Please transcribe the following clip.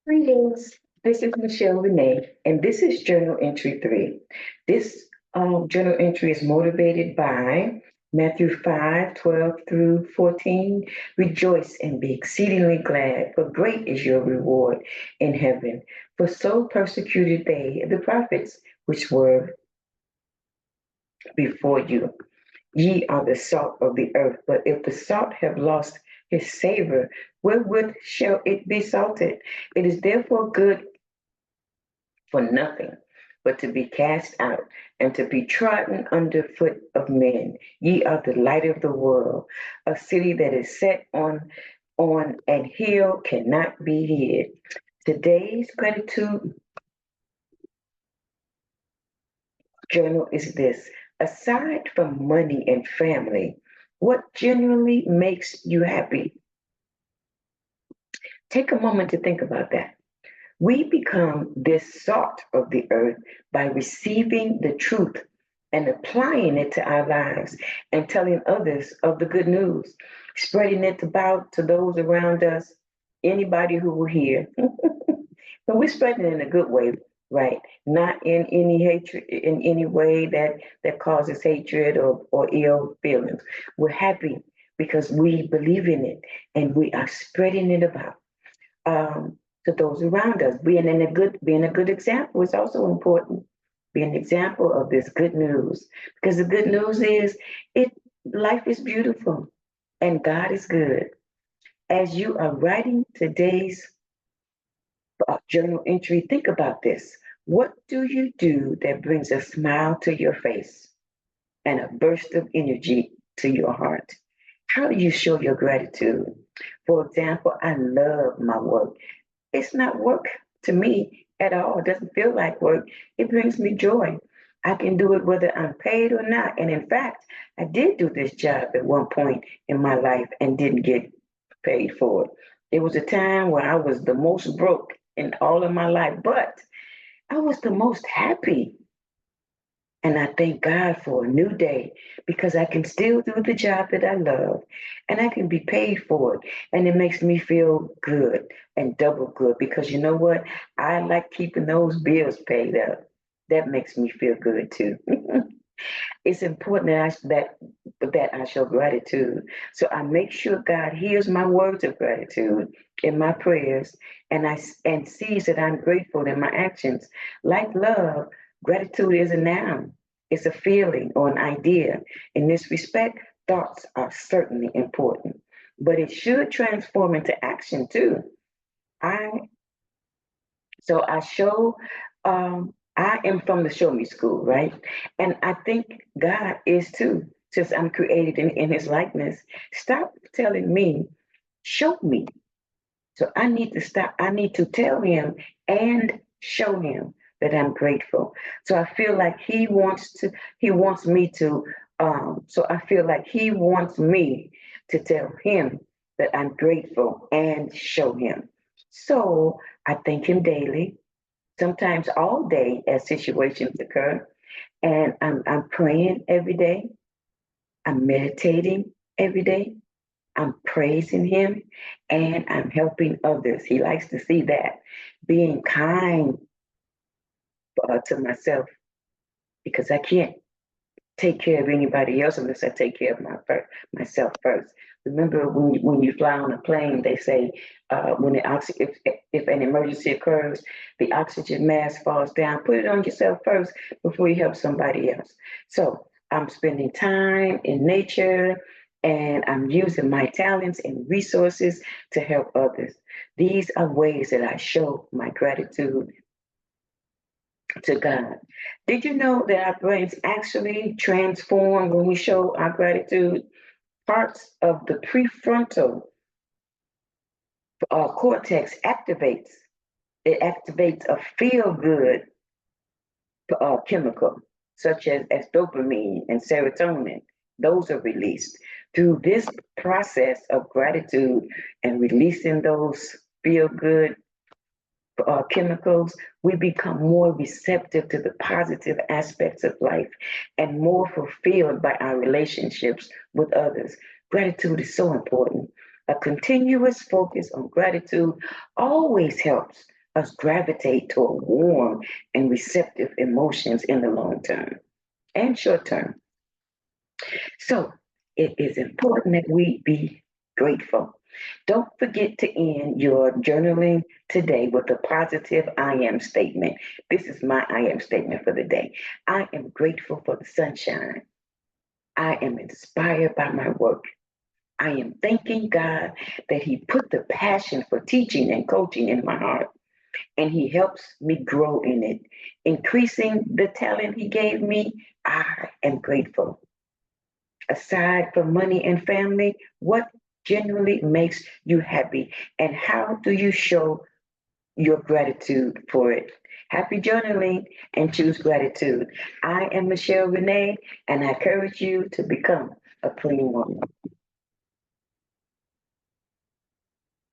Greetings. This is Michelle Renee, and this is Journal Entry 3. This journal entry is motivated by Matthew 5:12 through 14. Rejoice and be exceedingly glad, for great is your reward in heaven. For so persecuted they, the prophets, which were before you. Ye are the salt of the earth, but if the salt have lost his savor, wherewith shall it be salted? It is therefore good for nothing but to be cast out and to be trodden under foot of men. Ye are the light of the world. A city that is set on an hill cannot be hid. Today's gratitude journal is this. Aside from money and family, what genuinely makes you happy? Take a moment to think about that. We become this salt of the earth by receiving the truth and applying it to our lives and telling others of the good news, spreading it about to those around us, anybody who will hear. But we're spreading it in a good way, right? Not in any hatred, in any way that causes hatred or ill feelings. We're happy because we believe in it and we are spreading it about to those around us. Being a good example is also important. Be an example of this good news, because the good news is it life is beautiful and God is good. As you are writing today's journal entry, think about this. What do you do that brings a smile to your face and a burst of energy to your heart? How do you show your gratitude? For example, I love my work. It's not work to me at all. It doesn't feel like work. It brings me joy. I can do it whether I'm paid or not. And in fact, I did do this job at one point in my life and didn't get paid for it. It was a time where I was the most broke in all of my life, but I was the most happy. And I thank God for a new day because I can still do the job that I love and I can be paid for it. And it makes me feel good and double good because you know what? I like keeping those bills paid up. That makes me feel good too. It's important that I show gratitude. So I make sure God hears my words of gratitude in my prayers and sees that I'm grateful in my actions. Like love, gratitude is a noun. It's a feeling or an idea. In this respect, thoughts are certainly important, but it should transform into action too. I I show, I am from the show me school, right? And I think God is too, since I'm created in his likeness. Stop telling me, show me. So I need to stop, I need to tell him and show him that I'm grateful. So I feel like he wants me to, so I feel like he wants me to tell him that I'm grateful and show him. So I thank him daily, sometimes all day as situations occur. And I'm praying every day. I'm meditating every day. I'm praising him and I'm helping others. He likes to see that. Being kind to myself because I can't take care of anybody else unless I take care of myself first. Remember when you fly on a plane, they say when if an emergency occurs, the oxygen mask falls down. Put it on yourself first before you help somebody else. So I'm spending time in nature and I'm using my talents and resources to help others. These are ways that I show my gratitude to God. Did you know that our brains actually transform when we show our gratitude? Parts of the prefrontal cortex activates. It activates a feel good chemical, such as dopamine and serotonin. Those are released through this process of gratitude and releasing those feel good chemicals, we become more receptive to the positive aspects of life and more fulfilled by our relationships with others. Gratitude is so important. A continuous focus on gratitude always helps us gravitate toward warm and receptive emotions in the long term and short term. So it is important that we be grateful. Don't forget to end your journaling today with a positive I am statement. This is my I am statement for the day. I am grateful for the sunshine. I am inspired by my work. I am thanking God that He put the passion for teaching and coaching in my heart, and He helps me grow in it. Increasing the talent He gave me, I am grateful. Aside from money and family, what genuinely makes you happy, and how do you show your gratitude for it? Happy journaling and choose gratitude. I am Michelle Renee, and I encourage you to become a clean woman.